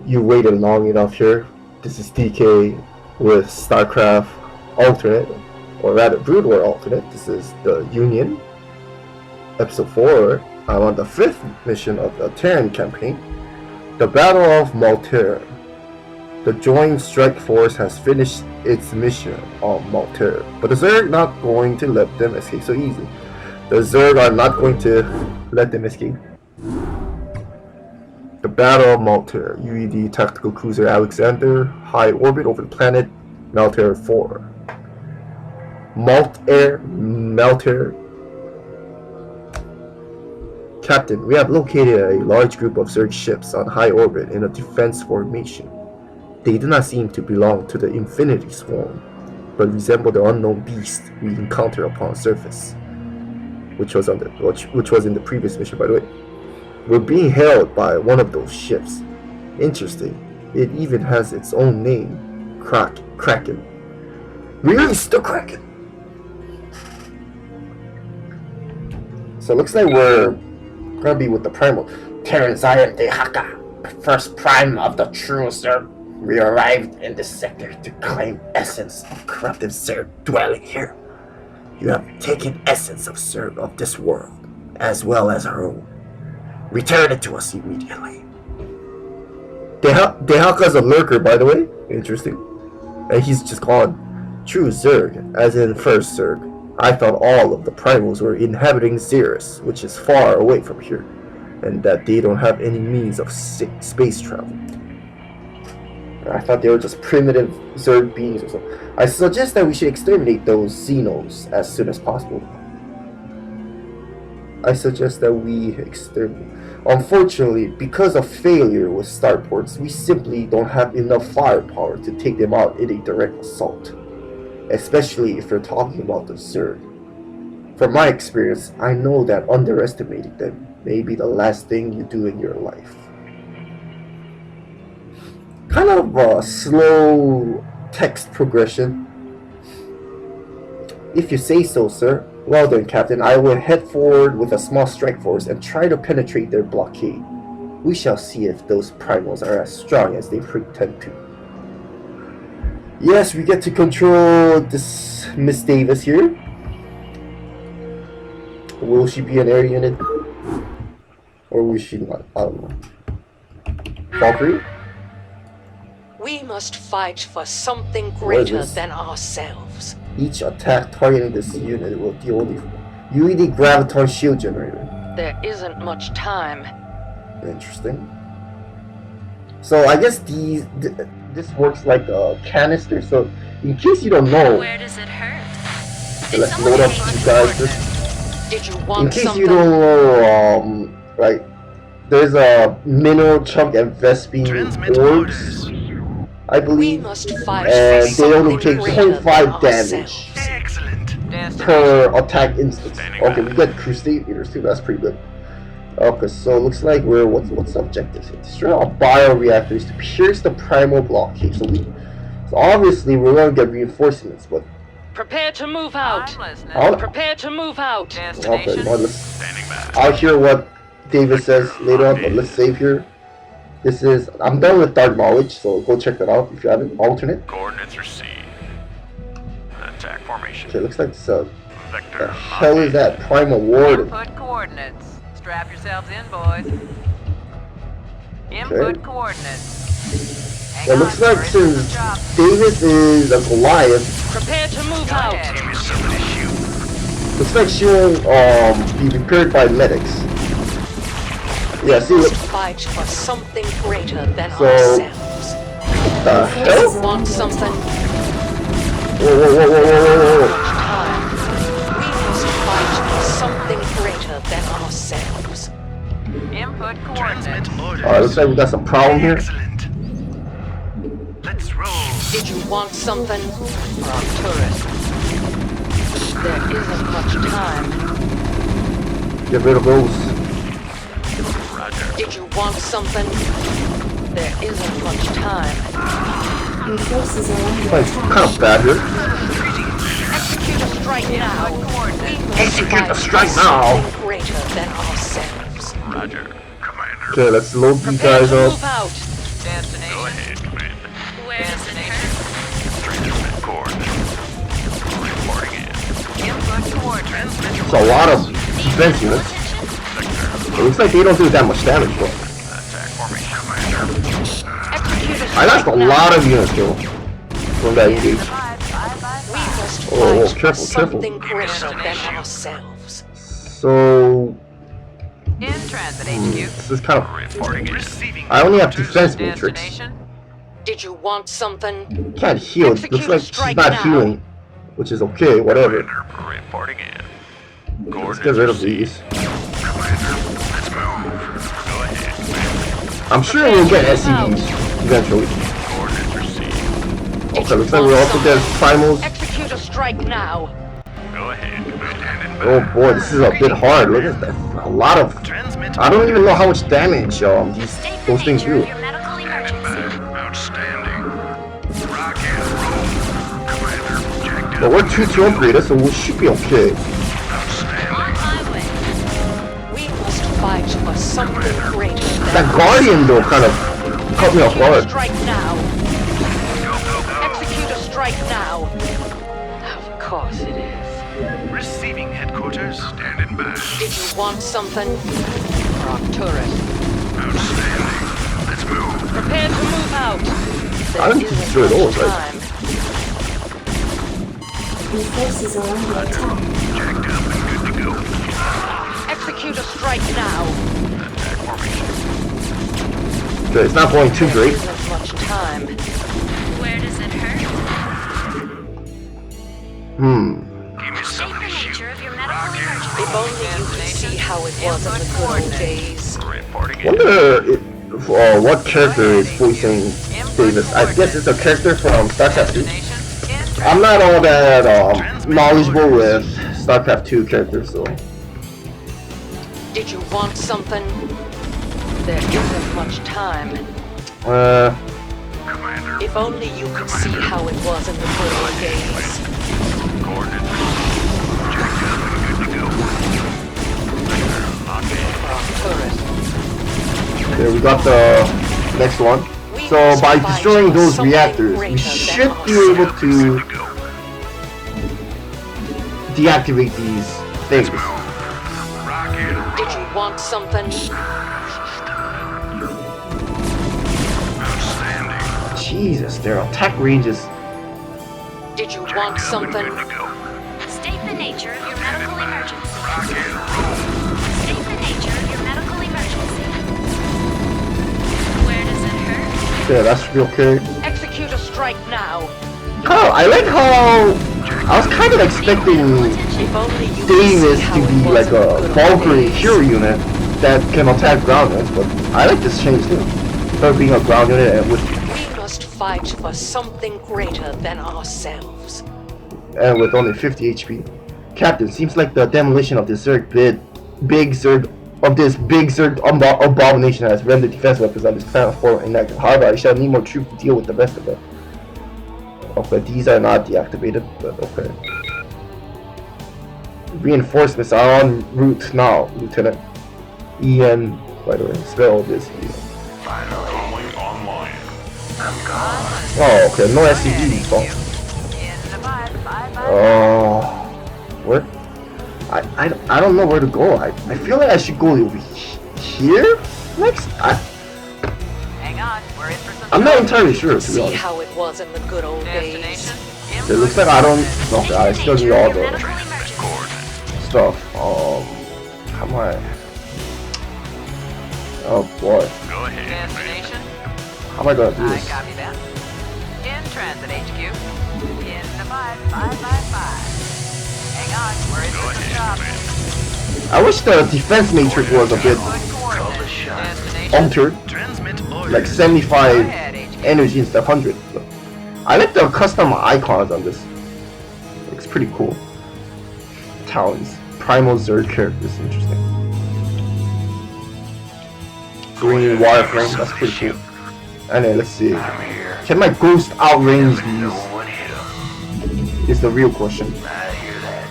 You waited long enough here. This is DK with StarCraft alternate, or rather Brood War alternate. This is the Union, episode 4. I'm on the 5th mission of the Terran campaign, the Battle of Maltair. The Joint Strike Force has finished its mission on Maltair, but the Zerg not going to let them escape so easily. The Zerg are not going to let them escape. The Battle of Maltair, UED Tactical Cruiser Alexander, high orbit over the planet, Maltair 4. Maltair. Captain, we have located a large group of Zerg ships on high orbit in a defense formation. They do not seem to belong to the Infinity Swarm, but resemble the unknown beast we encountered upon surface, which was in the previous mission, by the way. We're being held by one of those ships. Interesting. It even has its own name, Kraken. Release the Kraken! So it looks like we're gonna be with the Primal Zerg de Haka, first prime of the true Zerg. We arrived in this sector to claim essence of corrupted Zerg dwelling here. You have taken essence of Zerg of this world, as well as our own. Return it to us immediately. Dehaka's a lurker, by the way. Interesting. And he's just gone. True Zerg, as in first Zerg. I thought all of the primals were inhabiting Xeris, which is far away from here, and that they don't have any means of space travel. I thought they were just primitive Zerg beings or something. I suggest that we should exterminate those Xenos as soon as possible. Unfortunately, because of failure with starports, we simply don't have enough firepower to take them out in a direct assault. Especially if you're talking about the Zerg. From my experience, I know that underestimating them may be the last thing you do in your life. Kind of a slow text progression. If you say so, sir. Well then, Captain, I will head forward with a small strike force and try to penetrate their blockade. We shall see if those primals are as strong as they pretend to. Yes, we get to control this Miss Davis here. Will she be an air unit? Or will she not? I don't know. Valkyrie? We must fight for something greater than ourselves. Each attack targeting this unit will deal the UED Graviton Shield Generator. There isn't much time. Interesting. So I guess this works like a canister. So in case you don't know, where does it hurt? let's load up you guys. Did you want in case something? you don't know, like there's a mineral chunk and Vespine orbs, I believe, and they only take 0.5 damage per attack instance. Okay, we got Crusaders too. That's pretty good. Okay, so it looks like we're what's the objective here? Destroy our bio-reactors to pierce the primal blockade. So obviously we're gonna get reinforcements, but prepare to move out. Prepare to move out. Okay, well, I'll hear what David says later on, but let's save here. I'm done with Dark Knowledge, so go check that out if you haven't. Alternate. Coordinates received. Attack formation. Okay, looks like it's the Vector. hell is that? Primal Warden. Input coordinates. Strap yourselves in, boys. Input coordinates. Hang It on, looks like we're in since the job. David is a Goliath, Prepare to move Go out. ahead. looks like she will be repaired by medics. Yeah, see, We look. must fight for something greater than So- ourselves. The You hell? want something? Whoa. Time. We must fight for something greater than ourselves. Input coordinates. Alright, looks like we got some problem here. Excellent. Let's roll. Did you want something? Our turret. There isn't much time. Get rid of those. Roger. Did you want something? There isn't much time. Your forces are under Like, kind of bad here. Execute a strike now. Input coordinates. We must Execute fight the strike for now. something greater than ourselves. Roger. Commander. Okay, let's load these Prepare guys to up. move out. Destination. Go ahead, Commander. Where does it hurt? Transmit coordinates. Reporting in. Input coordinates. It's a lot of defense units. It looks like they don't do that much damage though. Attack formation, Commander. I lost a lot of units though from that engage. We must Oh, fight careful, something careful. greater than ourselves. So In transit HQ. this is kind of. Reporting in. Receiving. I only have defense matrix. Destination. Did you want something? Can't heal. It looks like she's not healing, which is okay. Whatever. Commander, reporting in. Let's get rid of these. Commander, let's move. Go ahead, Commander. I'm sure we'll get SCVs eventually. Coordinates received. Okay, looks like we're also get primals. Execute a strike now. Go ahead, Commander. Oh boy, this is a bit hard. Look at that. A lot of. Transmit. I don't even know how much damage those things do. Your medical emergency. Outstanding. Rock and roll. Commander, checked But out. we're 2-2 upgraded, so we should be okay. Outstanding. On my way. We must fight for something greater than That Guardian though kind of caught me off Execute a guard. strike now. Go, go, go. Execute a strike now. Of course it is. Receiving headquarters. Standing by. Did you want something? Arcturus, Outstanding. Let's move. prepare to move out. I didn't destroy those, right? time. Your forces are under attack. Jacked up and good to go. Execute a strike now. Attack formation. Okay, it's not going too There great. isn't much time. Where does it hurt? Give me State something the to shoot. nature of your medical emergency. If only you could see how it was in the good old days. Reporting in. Wonder what character is voicing Davis. I guess it's a character from StarCraft 2. I'm not all that knowledgeable with StarCraft 2 characters, so. Did you want something? There isn't much time. Commander. If only you could see how it was in the good old days. Coordinates. Jacked up and good to go. Lock in. Arcturus. Okay, we got the next one. So by destroying those reactors, we should be able to Good to go. deactivate these things. Rock and roll. Did you want something? Outstanding. Jesus, their attack ranges. Did you Jacked want up and something? good to go. State the nature of your medical emergency. Rock and roll. State the nature of your medical emergency. Where does it hurt? Yeah, that should be okay. Execute a strike now. Oh, I like how I was kind of expecting If only you could Davis see how to it be was like in the a good old Valkyrie days. hero unit that can attack ground units, but I like this change too. Instead of being a ground unit and with We must fight for something greater than ourselves. only 50 HP. Captain, seems like the demolition of this big Zerg abomination has rendered defense weapons on this planet form inactive. However, I shall need more troops to deal with the rest of them. Okay, these are not deactivated, but okay. Reinforcements are en route now, Lieutenant. Ian, by the way, spell this. Finally online. Oh, okay, no SCVs. Oh. Where? I don't know where to go. I feel like I should go over here next. Hang on, we're in for some I'm not entirely sure, to be See honest. how it was in the good old days. destination. It looks like I don't. Okay, I still need all the Medical emergency. Coordinates. stuff. How am I? Oh boy, Go ahead, Commander. Destination. how am I gonna do I this? copy that. In transit HQ. In the 5. Hang on, we're in Go for some ahead, jobs. Commander. I wish the defense matrix was a bit Input coordinates. Destination. altered, Transmit orders. like Go 75 ahead, HQ. energy instead of 100. But I like the custom icons on this. Looks pretty cool. Talons, Primal Zerg characters, interesting. Green wireframe, that's pretty cool. And then let's see. I'm here. Can my ghost outrange No these? one hit him. Is the real question. I hear that.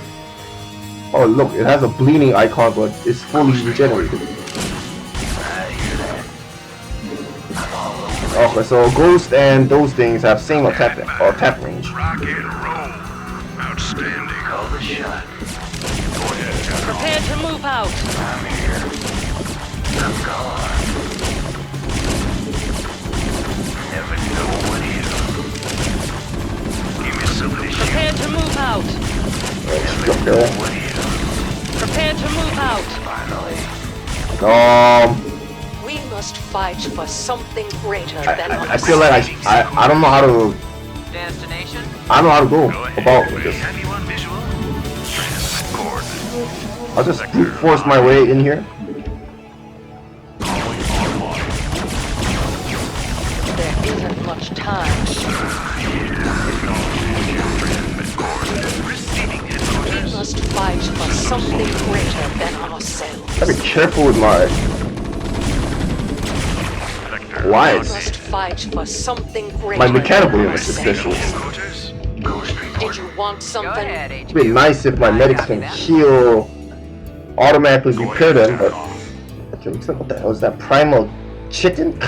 Oh look, it has a bleeding icon, but it's fully regenerated. I hear that. I'm all over. Okay, so Ghost and those things have same attack range. Rock and roll. Outstanding. Call the shot. Go ahead, General. Prepare to move out. I'm here. I'm gone. Never know what hit 'em. Give me some of this shit. Prepare to move out. Jump there. What hit 'em? Prepare to move out. Finally. We must fight for something greater than I feel like I don't know how to Destination? I don't know how to go Go ahead. about with this. Have you on visual? Transmit coordinates. I'll just brute force my way in here. There isn't much time. Receiving We headquarters. must fight for something greater than ourselves. Gotta be careful with my Vector. We lights. must fight for something greater My mechanical than unit is ourselves. suspicious. Headquarters. Ghost Did report. you want Go something? ahead, It'd be HQ. nice if my medics can heal, automatically repair them, but okay, looks like what the hell is that? Primal chitin?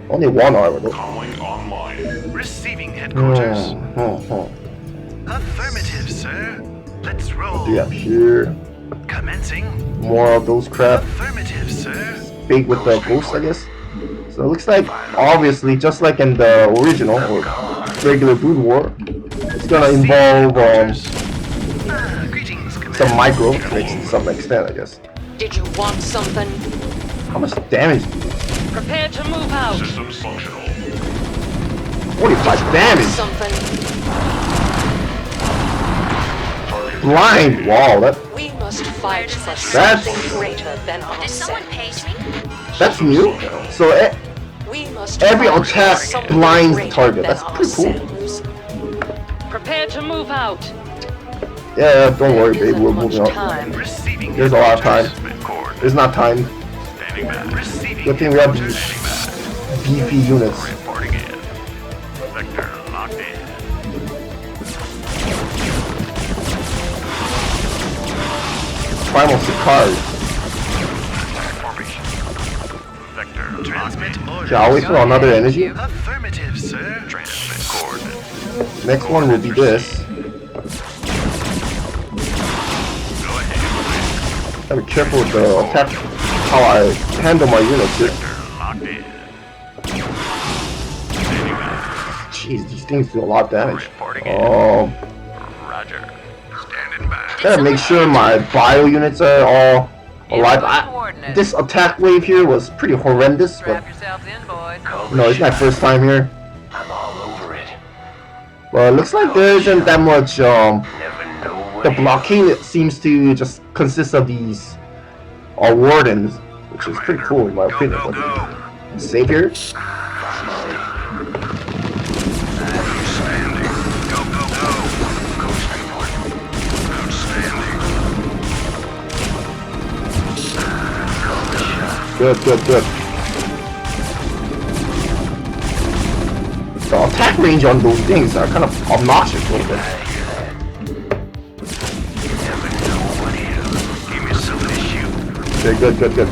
Only one armor though. Calling online. Receiving headquarters. What Affirmative, sir. Let's roll. do you have here? Commencing. More of those crap. Affirmative, sir. Big with the ghost, I guess. So it looks like, obviously, just like in the original or regular Brood War, it's gonna involve Greetings, Commander. some micro to some extent, I guess. Did you want something? How much damage? do you do? Prepare to move out. Systems functional. 45 damage. Something. Blind. Wow, We must fight for That's- something greater than Did someone ourselves. page me? that's new. So We must every fight for attack something blinds the greater target. than That's pretty cool. ourselves. Prepare to move out. Yeah, don't worry, babe. Isn't We're much moving up. time. Receiving There's a lot of time. headquarters. Coordinates. There's not time. Standing by. Receiving Good thing we have these headquarters. beefy units. Reporting in. Vector locked in. Primal Zerg. Formation. Vector transmit orders. Okay, I'll wait for another energy. Affirmative, sir. Transmit coordinates. Next one will be this. Go ahead. Gotta be careful with the attack, how I handle my units here. Vector locked in. Standing by. Jeez, these things do a lot of damage. Reporting in. Roger. Standing by. Gotta make sure my bio units are all alive. This attack wave here was pretty horrendous, but Strap yourselves in, boys. no, it's my first time here. I'm all over it. But it looks like there isn't that much. Never know what The blockade seems to just consist of these wardens, which is pretty cool in my Go, opinion. go, go. Save here. Outstanding. Go, go, go. Ghost report. Outstanding. Good. The attack range on those things are kind of obnoxious a little bit. Never know what hit 'em. Give me some of this shoot. Okay, good.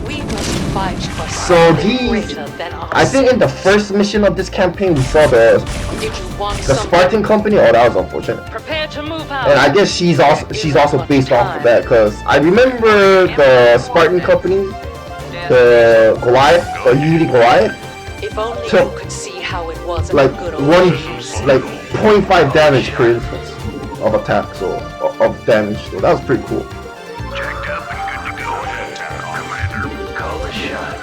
We must fight for So something these, greater than ourselves. I think in the first mission of this campaign we saw the Did you want the something? Spartan company. Oh, that was unfortunate. Prepare to move out. And I guess she's also based off of that, because I remember the Spartan company, the Goliath, the UED Goliath, If only so- you could see how it was in like the good old one, days. like 0.5 damage per instance of attack, so of damage. So that was pretty cool. Jacked up and good to go. Ahead, Commander. Call the shot.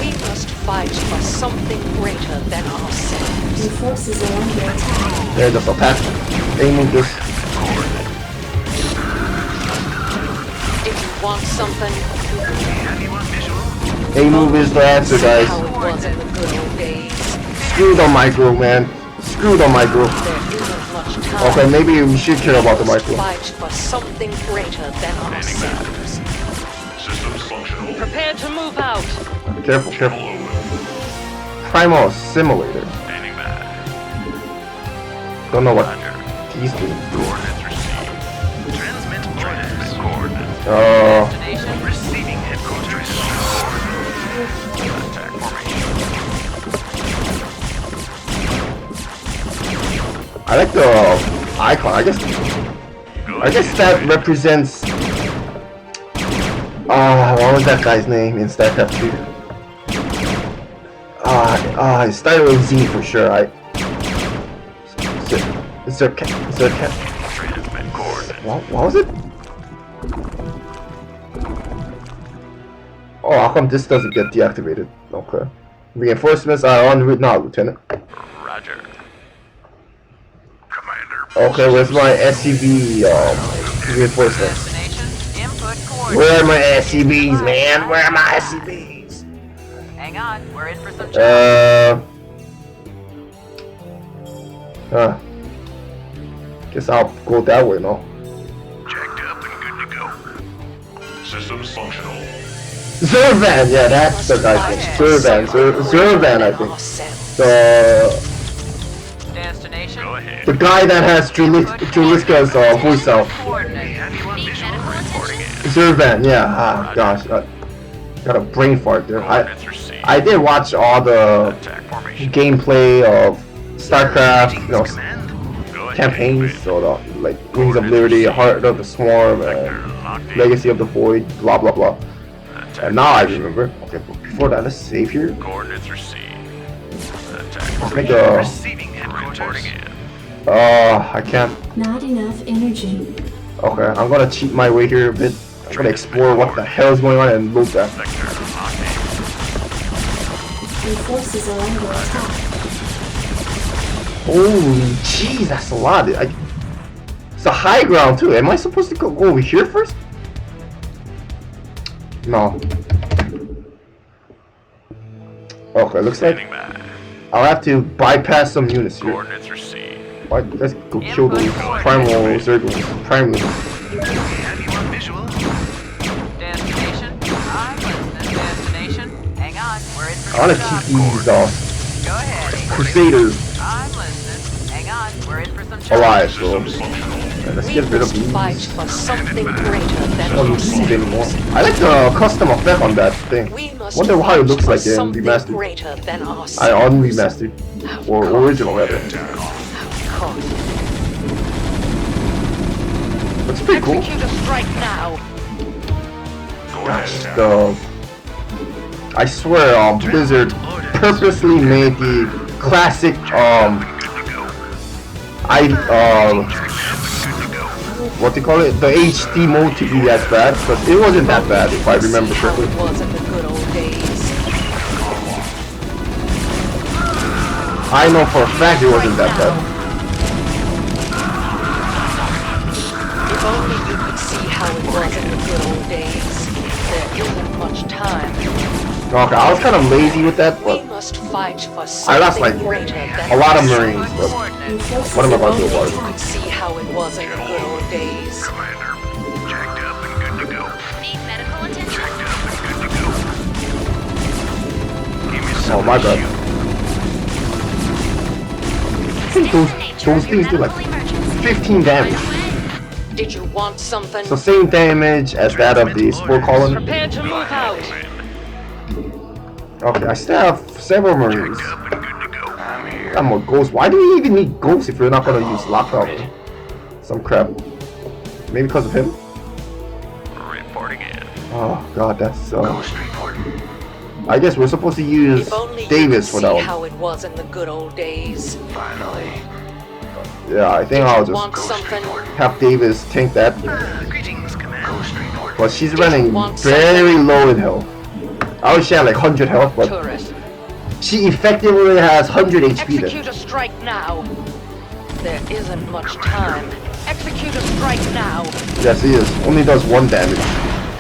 We must fight for something greater than ourselves. Your forces are under attack. There, just attack. Aiming this. Did you want something? Have you on visual? A move is the answer, See guys. how it was in the good old days. Screw the micro, man. Screw the micro. There isn't much time. Okay, maybe we should care about the We must micro. fight for something greater than ourselves. Systems functional. Prepare to move out. Careful. Primal Simulator. Standing by. Don't know what Roger. these do. Coordinates received. Transmit orders. Coordinates. Destination. Receiving headquarters. Coordinates. I like the icon. I guess that represents. What was that guy's name in StarCraft 2? It started with Z for sure. Is there what was it? Oh, how come this doesn't get deactivated? Okay. Reinforcements are en route now, Lieutenant. Roger. Commander. Okay, where's my SCV reinforcements? Destination, input coordinates. Where are my SCVs, man? Where are my SCVs? Hang on, we're in for some challenges. Guess I'll go that way, no? Jacked up and good to go. Systems functional. Zervan, yeah, that's the guy's name. Zervan, I think. Destination. Go ahead. The guy that has Juliska's voice out. Coordinates. Have you on visual? Reporting in. Zervan, yeah. Gosh, got a brain fart there. Coordinates received. I did watch all the Attack formation. gameplay of StarCraft, Command. Go ahead. campaigns, so the, like Wings of Liberty, Heart of the Swarm, and Legacy of the Void, blah blah blah. And now I remember. Okay, but before that, let's save here. Coordinates received. Attack Let's make formation. a. Receiving headquarters. I can't. Not enough energy. Okay, I'm gonna cheat my way here a bit. I'm gonna explore what the hell is going on and loot that. Sector locked in. Your forces are under attack. Holy jeez, that's a lot. It's a high ground too. Am I supposed to go over here first? No. Okay, looks like Standing by. I'll have to bypass some units here. Coordinates received. Why, let's go kill those Primal Zerg. Primal. Have you on visual? Destination. I'm listening. Destination. Hang on, we're in for I wanna some keep challenges. these Go ahead. Crusaders I'm listening. Hang on, we're in for some alive, challenges. so Systems functional. let's We get rid of must these. fight for something greater I than don't need these ourselves. anymore. I like the custom effect on that thing. We must Wonder how it fight looks for like in something remastered. greater than ourselves. I unremastered. Or original rather. Looks pretty cool. Execute a strike now. Go ahead. I swear, Blizzard purposely made the classic, what do you call it? The HD mode to be as bad, but it wasn't that bad if I remember How correctly. it was in the good old days. I know for a fact it wasn't that bad. If only you could see how it was in the good old days. There isn't much time. Okay, I was kind of lazy with that, We but must fight for I lost something like greater than a lot of ourselves. Marines, but Your forces what am I are going to do under about it? You attack. could see how it was in the good old days. Commander. Jacked up and good to go. Need medical attention? Jacked up and good to go. Give me some Oh my god. I think State the nature those of your things do like medical emergency. 15 damage. Did you want something? So same damage as that of the Spore Column. Prepare to move out. Okay, I still have several Marines. Jacked up and good to go. I'm here. Got more ghosts. Why do you even need ghosts if you're not gonna use lockout? Some crap. Maybe because of him? Reporting in. Oh god, that's Ghost report. I guess we're supposed to use If only you Davis could for that see one. how it was in the good old days. Finally. Yeah, I think I'll Want just something? have Davis tank that. Greetings, Command. Ghost report. But she's running want very low in health. I wish she had like 100 health, but Tourist. she effectively has 100 HP then. Execute a strike now. There isn't much time. Execute a strike now. Yes, he is. Only does 1 damage.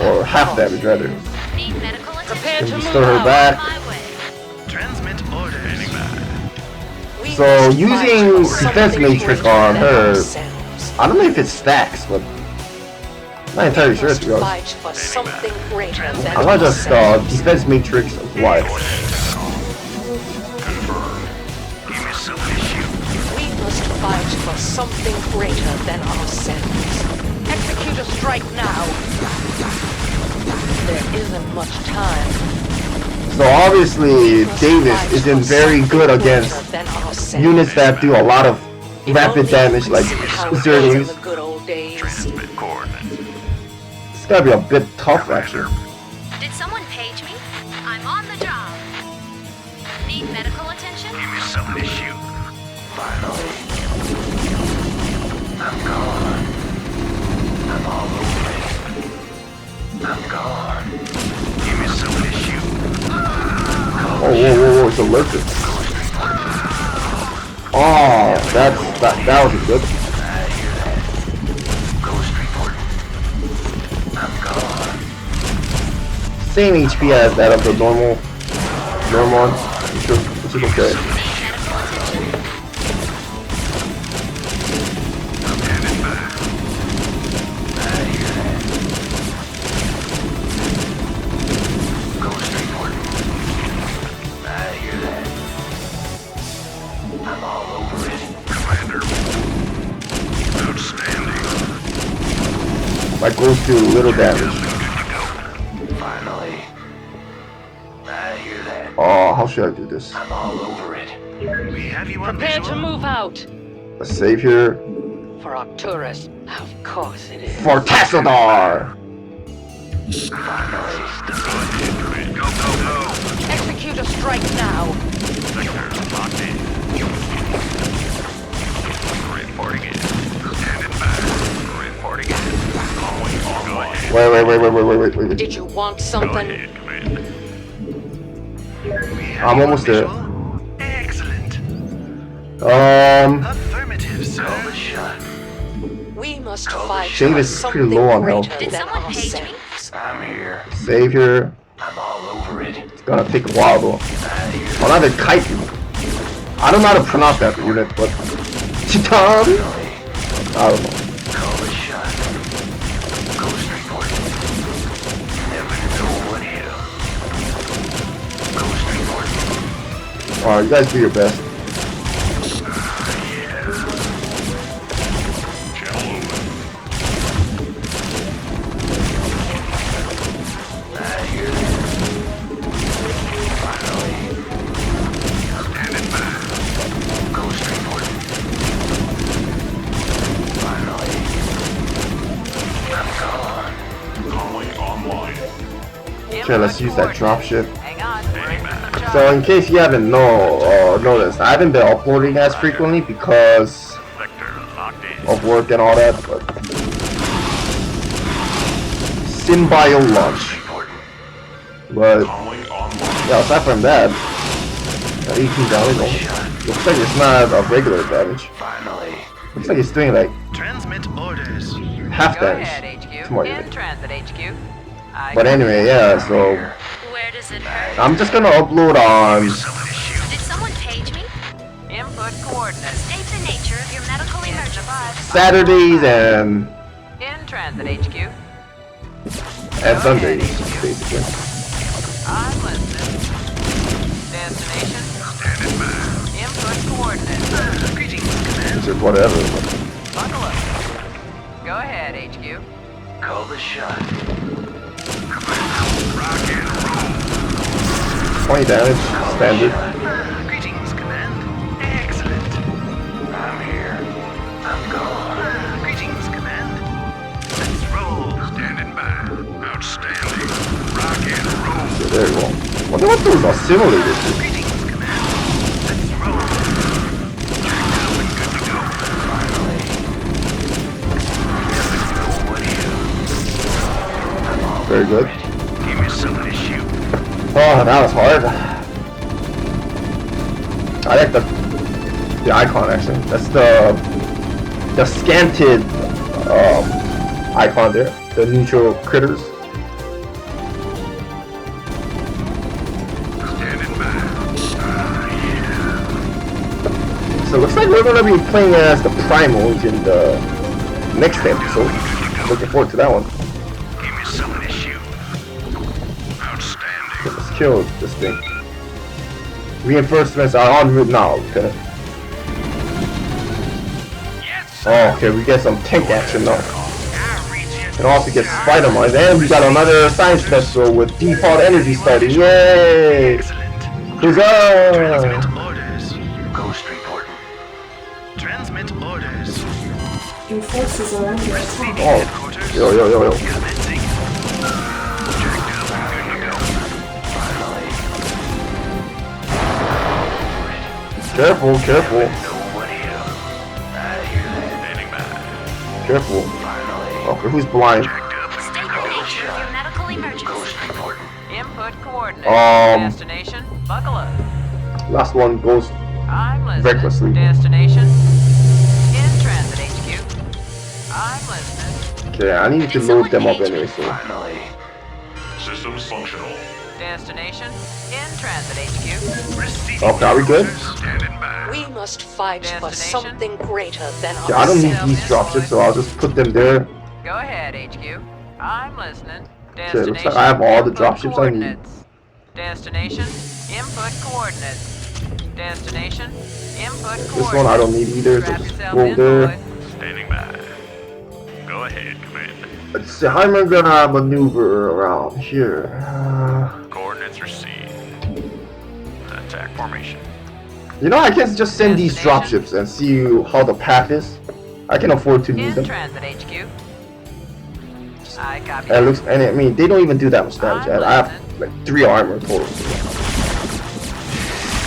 Or half damage rather. Need medical Prepare attention? to Can we move stir her out. back? My way. Transmit orders. We So must using fight for defense something matrix greater on than her, ourselves. I don't know if it stacks, but not entirely sure to be honest. Fight for something greater than I want just ourselves. defense matrix of life. Confirmed. Give me some issue. We must fight for something greater than ourselves. Execute a strike now. There isn't much time. So obviously We must Davis fight isn't for very something good against greater than ourselves. units that do a lot of If rapid only damage you could like see how it was in Zerglings. the good old days. Transmit coordinates. It's gotta be a bit tough actually. Did someone page me? I'm on the job. Need medical attention? Give me something to shoot. Finally. I'm gone. I'm all over it. I'm gone. Give me something to shoot. Oh, whoa, it's a lurker. Oh, that was good. I hear that. Ghost report. I'm gone. Same HP as that of the normal one, which is okay. I'm headed back. I hear that. Ghost report. I hear that. I'm all over it. Commander. Outstanding. That goes to little damage. Finally. I hear that. Oh, how should I do this? I'm all over it. We have you on Prepare to visual. move out. Let's save here For Arcturus, of course it is. for Tassadar. Go, go, go. Execute a strike now. Sector locked in. Reporting in. Standing by. Reporting in. Calling on go ahead. Wait. Did you want Go something? ahead, Commander. We have I'm you on almost there. visual. Excellent. Affirmative, sir. Call the shot. We must fight Shane for is pretty something low on health. greater Did than someone page me? ourselves. I'm here. Save here. I'm all over it. It's gonna take a while though. I hear Oh, another kite. I don't know how to pronounce that unit, but Titan. I don't know. Call the shot. Ghost report. Never know what hit him. Ghost report. Alright, you guys do your best. I hear that. Finally. Standing by. Ghost report. Finally. I'm gone. Calling online. Okay, let's use that dropship. Hang on, we're in for some So in case you haven't noticed, I haven't been uploading as frequently because Sector locked in. of work and all that, but Symbio launch. But Calling online. yeah, aside from that, 18 damage. Looks like it's not a regular damage. Finally. Looks like it's doing like Transmit orders. half Go damage. ahead, HQ. More In than that. transit, HQ. I But anyway, yeah. So Where does it hurt? I'm just gonna upload on Something to shoot. Did someone page me? Input coordinates. State the nature of your medical emergency. Saturdays and In transit, HQ. Sundays, basically. I'm listening. Destination. Standing by. Input coordinates. Greetings, Command. Just whatever. Buckle up. Go ahead, HQ. Call the shot. Rock and roll. 20 damage, standard. Greetings, Command. Excellent. I'm here. I'm gone. Greetings, Command. Let's roll. Standing by. Outstanding. Rock and roll. So there you go. Wonder what those are simulated to. Greetings, Command. Let's roll. Jacked up and good to go. Finally. Never know what hit him. I'm all Very good. Give me something to shoot. Oh, that was hard. I like the icon actually. That's the scanted icon there. The neutral critters. Standing by. So it looks like we're gonna be playing as the Primals in the next episode. Looking forward to that one. Give me something to shoot. Outstanding. Let's kill this thing. Reinforcements are en route now. Okay. Yes, Oh, okay. We get some tank action now. I reach it. And also get Spider-Man. And we got another science festival with default energy starting. Yay! Excellent. Huzzah! Transmit orders. Ghost reporting. Transmit Your forces are under attack. Oh, yo. Commencing. Objective good to go. Careful. Standing by. Careful. Okay, who's blind? Objective State the nature of your medical emergency. Input coordinates. Destination, buckle up. Last one goes I'm listening. recklessly. Destination, in transit HQ. I'm listening. Okay, I need to load them up anyway, so. Systems functional. Destination, in transit HQ. Receiving Okay, are we good? Standing by. We must fight for Destination? something greater than Okay, I don't need ourselves. these dropships, so I'll just put them there. Go ahead, HQ. I'm listening. Okay, looks like I have all the input dropships I need. coordinates. Destination, input coordinates. Destination, input coordinates. This one I don't need either, so Strap just yourself go in, there. boy. Standing by. Go ahead, Commander. Let's see, how am I gonna maneuver around here? Coordinates received. Attack formation. You know, I can just send these dropships and see how the path is. I can afford to need In them. transit HQ. I copy. And it looks, and I mean, they don't even do that much damage. And I have like 3 armor total.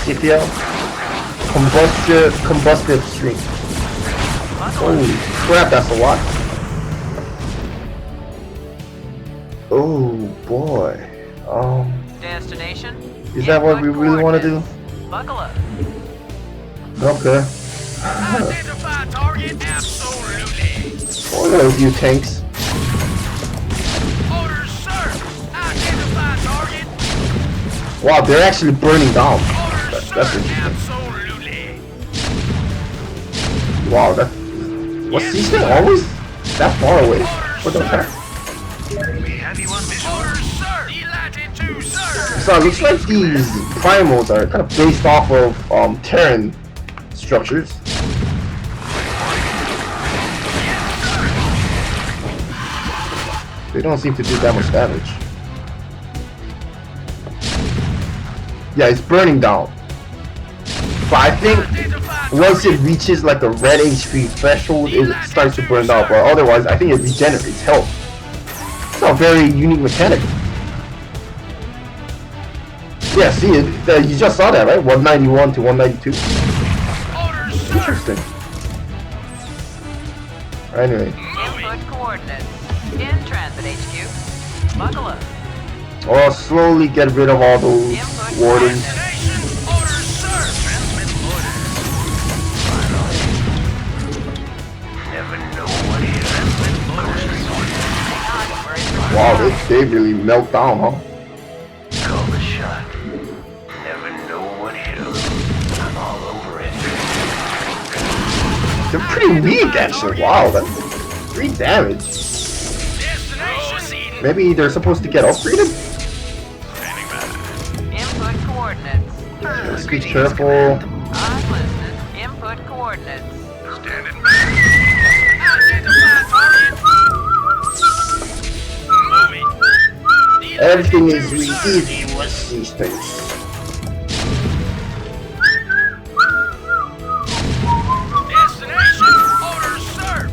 CPL, combustive stream. Holy crap, that's a lot. Oh boy. Destination. Is that what we input really want to do? coordinates. Buckle up. Okay. Identify target. Absolutely. Look at those, you tanks. Orders, sir. Identify target. Wow, they're actually burning down. Orders, That's sir. interesting. Absolutely. Wow, that was this thing always that far away for the attack? We have you on mission. Orders, sir. Delighted to, sir. So it looks like these primals are kind of based off of Terran structures. They don't seem to do that much damage. Yeah, it's burning down. But I think once it reaches like a red HP threshold, it starts to burn down. But otherwise, I think it regenerates health. It's a very unique mechanic. Yeah, see it. You just saw that, right? 191 to 192. Interesting. Anyway, Input coordinates. In transit HQ. Buckle up. I'll slowly get rid of all those wardens. Orders, sir. Transmit orders. Never know what it is. Transmit orders. Hang on, we're in Wow, they really melt down, huh? Call the shot. Never know what hit 'em. I'm all over it. They're pretty weak, actually. Wow, that's 3 damage. Destination. Maybe they're supposed to get upgraded? Standing by. Input coordinates. Let's be careful. I'm listening. Input coordinates. Standing by. Identify target. Moving. Everything is really easy with these things. Destination. Orders, sir.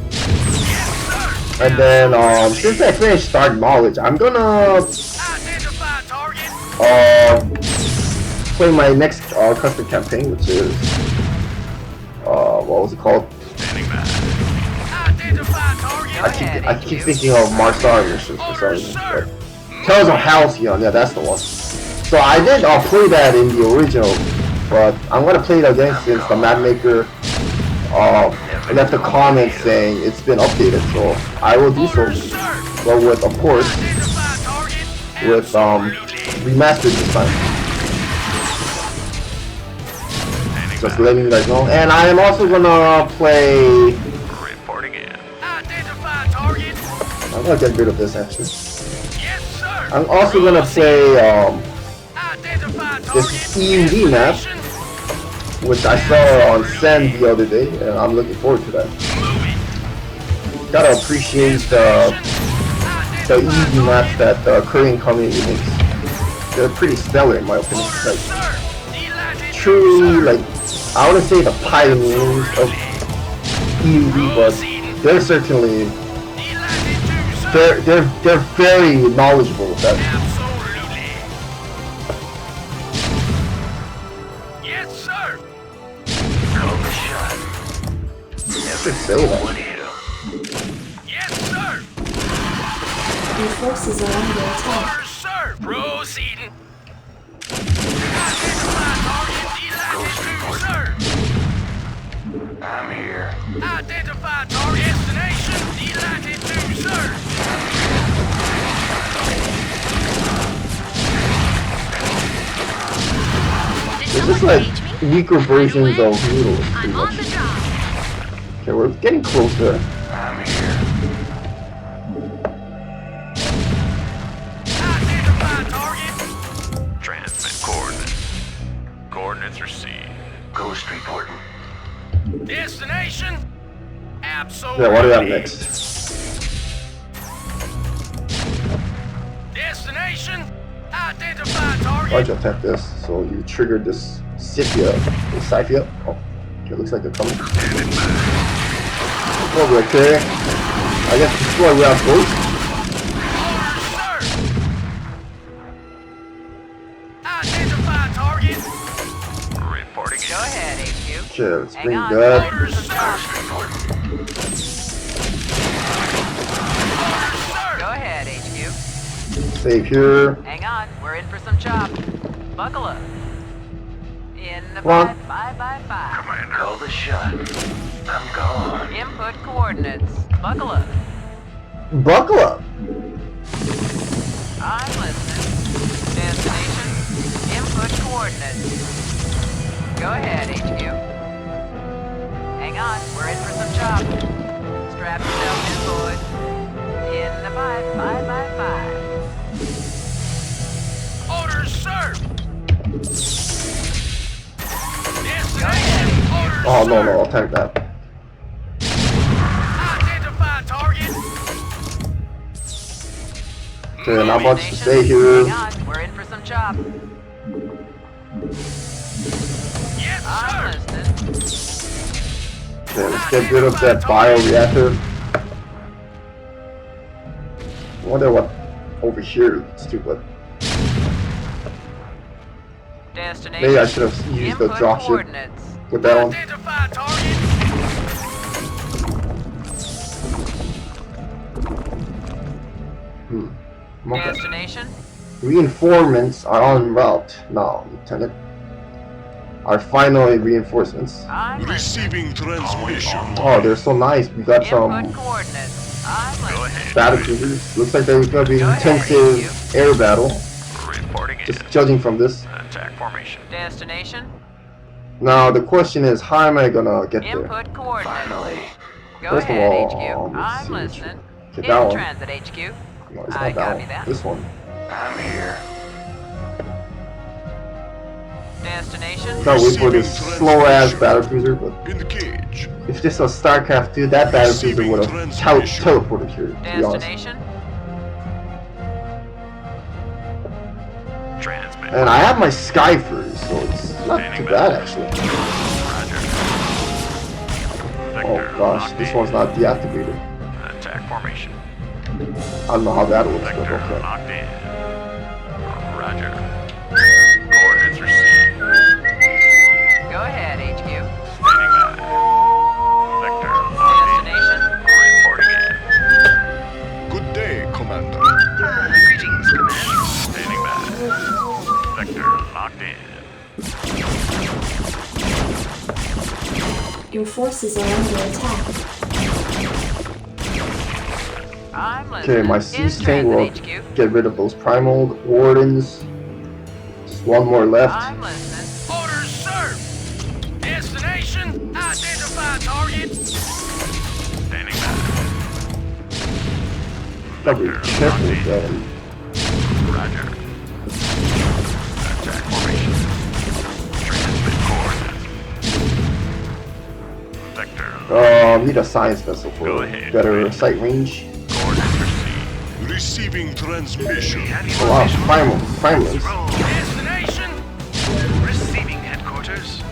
Yes, sir. And then, since I finished Start Knowledge, I'm gonna Identify target. play my next custom campaign, which is what was it called? Standing by. Identify target. I keep thinking of Marsar missions for some reason. But Tales of Halcyon, yeah, that's the one. So I did play that in the original, but I'm gonna play it again since the map maker left a comment saying it's been updated. So I will do so, but with, of course, Identify target. with remastered this time. Just letting you guys know. And I am also gonna play. Reporting in. Identify target. I'm gonna get rid of this actually. Yes, sir. I'm also gonna play Identify this target. EUD map, which I saw on Send the other day, and I'm looking forward to that. Moving. Gotta appreciate the EUD maps that the Korean community makes. They're pretty stellar in my opinion. Like, Sir. Delighted. truly, like, I wouldn't say the pioneers of EUD, but they're certainly Delighted to, sir. they're very knowledgeable with that. Absolutely. Yes, sir. Call the shot. Should say that. One hit him. Yes, sir. Your forces are under attack. Orders, sir. Proceeding. Identify target. Delighted to, sir. I'm here. Identify target. Destination. Delighted to, sir. Did They're someone just like page me? weaker versions of noodles, I'm pretty on much. the job. Okay, we're getting closer. I'm here. Identify target. Transmit coordinates. Coordinates received. Ghost reporting. Destination. Absolutely. Yeah, what do we have next? Destination. Identify target. Why'd you attack this? So you triggered this Scythia. This Scythia? Oh, okay, looks like they're coming. Oh, okay. I guess this is why we have ghosts. Orders, sir. Identify target. Reporting Go ahead, HQ. Okay, let's Hang bring on. that. Orders, sir. Ghost reporting. Orders, sir. Go ahead, HQ. Save here. Hang on, we're in for some chop. Buckle up. In the Come on. 5x5. Commander. Call the shot. I'm gone. Input coordinates. Buckle up. Buckle up. I'm listening. Destination. Input coordinates. Go ahead, HQ. Hang on, we're in for some chop. Strap yourself in, boys. In the 5x5. Orders, sir. Go ahead, Destination. HQ. Orders, Oh, no, sir. no, I'll tank that. Identify target. Okay, not much to Nation, say here. Hang on, we're in for some chop. Yes, I'm sir. listening. Okay, let's get rid of that bio-reactor. I wonder what over here is stupid. Destination. Maybe I should have used the Input dropship. coordinates. Put that on. Identify target. Okay. Destination. Reinforcements are en route now, Lieutenant. Our final reinforcements. I'm listening. Receiving transmission. Oh, they're so nice. We got some Input coordinates. I'm Go listening. ahead. battle cruisers. Looks like there's gonna be Go ahead, intensive air battle. Reporting in. Just judging from this. Attack formation. Destination. Now the question is, how am I gonna get there? Input coordinates. Finally. Go First of ahead, all, HQ. let's I'm see. listening. Okay, In that one. transit, HQ. No, it's I not that copy one. that. This one. I'm here. Destination. Can't wait for this slow ass battle cruiser, but In the cage. if this was StarCraft 2, that battle cruiser would have teleported here, to be honest. Destination. Transmit. And I have my Skyfur, so it's not too bad actually. Roger. Oh Vector gosh, locked this in. one's not deactivated. Attack formation. I don't know how that works, but Vector okay. locked in. Roger. Coordinates received. Go ahead, HQ. Standing by. Vector locked Destination. in. Reporting in. Good day, Commander. Greetings, command. Standing by. Vector locked in. Your forces are under attack. I'm listening. Okay, my In Siege tank transit, will HQ. get rid of those Primal Wardens. Just one more left. I'm listening. Orders, sir. Destination. Identify target. Standing by. Gotta be careful with that. Roger. Attack formation. Transmit coordinates. Vector. Need a science vessel Go for ahead. better sight range. Coordinates received. Receiving transmission. A lot of Primals. Destination. Receiving headquarters.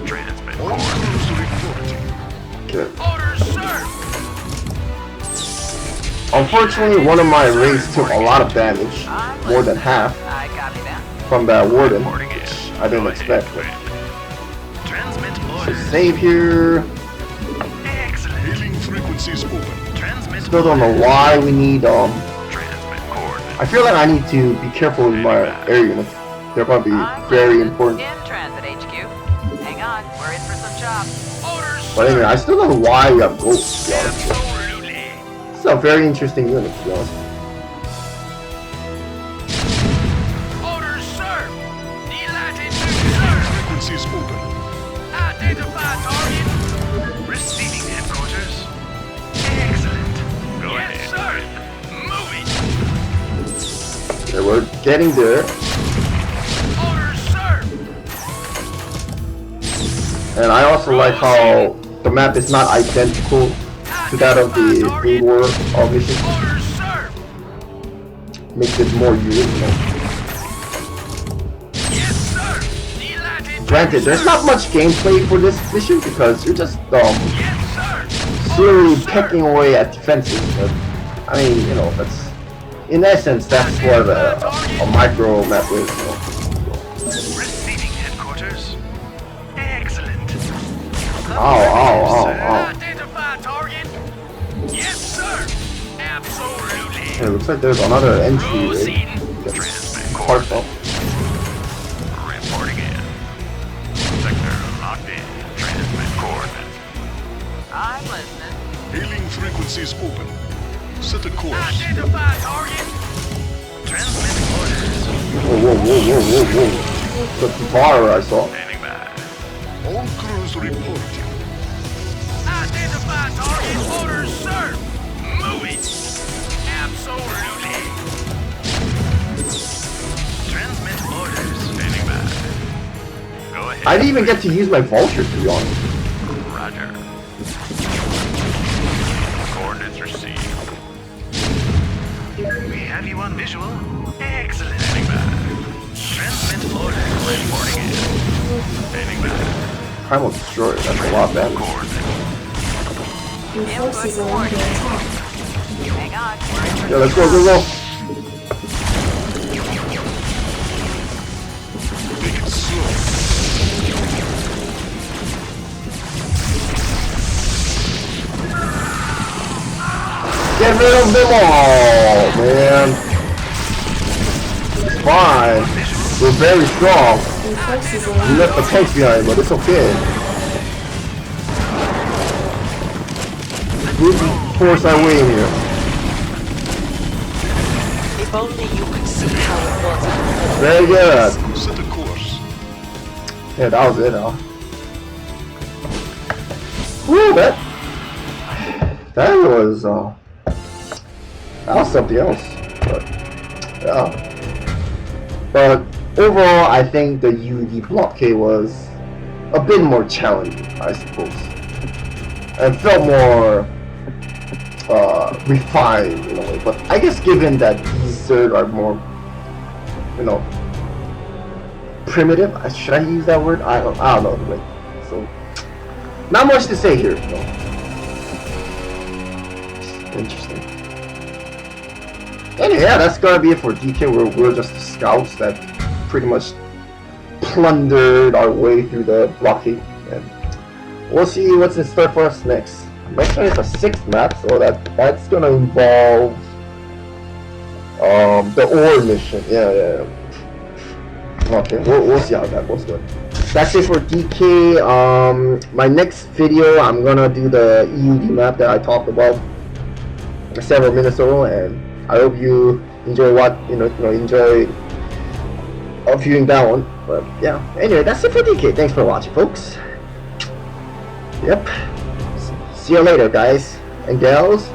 Transmit All coordinates. crews reporting. Okay. Orders, sir. Unfortunately, one of my raids took a lot of damage, more than half, I copy that. from that warden, Reporting in. which I didn't Go expect. ahead, Transmit So orders. save here. Excellent. Hailing frequencies open. Transmit Still don't know why we need Transmit coordinates. I feel like I need to be careful with my air units. They're gonna be very important. In transit, HQ. Hang on, we're in for some chops. But anyway, I still don't know why we have ghosts, to be honest. Absolutely. It's a very interesting unit, to be honest. Orders, sir. Delatitude, sir. Frequencies open. Identify target. Receiving headquarters. Excellent. Go Yes, ahead. sir. Moving. Okay, we're getting there. Orders, sir. And I also like how the map is not identical to that of the Brood War mission. Orders, sir. Makes it more original. Yes, sir. Delatitude. Granted, there's not much gameplay for this mission because you're just Yes, sir. slowly pecking away at defenses. But I mean, you know, that's in essence that's what a micro map is. You know. Receiving headquarters. Excellent. Ow. Identify target. Yes, sir. Absolutely. It looks like there's another entry. Proceeding. Transmit Parked up. Reporting in. Sector locked in. Transmit coordinates. I'm listening. Hailing frequencies open. Set a course. Identify target. Transmit orders. Whoa. The bar I saw. Standing by. All crews reporting. Identify target. Orders, sir. Moving. Absolutely. Transmit orders. Standing by. Go ahead. I didn't even get to use my vulture, to be honest. Roger. Coordinates received. We have you on visual. Excellent. Standing by. Transmit orders. Reporting in. Standing by. Primal Destroyer, that's a lot of damage. Coordinates. Your forces are under attack. Hang on, we're in for Yeah, let's some go. Take it slow. Get rid of them all, man. It's fine. We're very strong. Your forces are We under left the tanks behind, but it's okay. We can force our way in here. If only you could see how it was. Very good. Set a course. Yeah, that was it, huh? Woo, that was something else. But yeah. But overall, I think the UED blockade was a bit more challenging, I suppose, and felt more refined in a way. But I guess given that these Zerg are more, you know, primitive. Should I use that word? I don't know. Like, so, not much to say here. So. Interesting. Anyway, yeah, that's gonna be it for DK. We're just scouts that pretty much plundered our way through the blockade, and we'll see what's in store for us next. Next one is a 6th map, so that's gonna involve the ore mission. Yeah. Okay, we'll see how that goes. Good. That's it for DK. My next video, I'm gonna do the UED map that I talked about several minutes ago, and I hope you enjoy enjoy viewing that one. But yeah, anyway, that's it for DK. Thanks for watching, folks. Yep. See you later, guys and gals.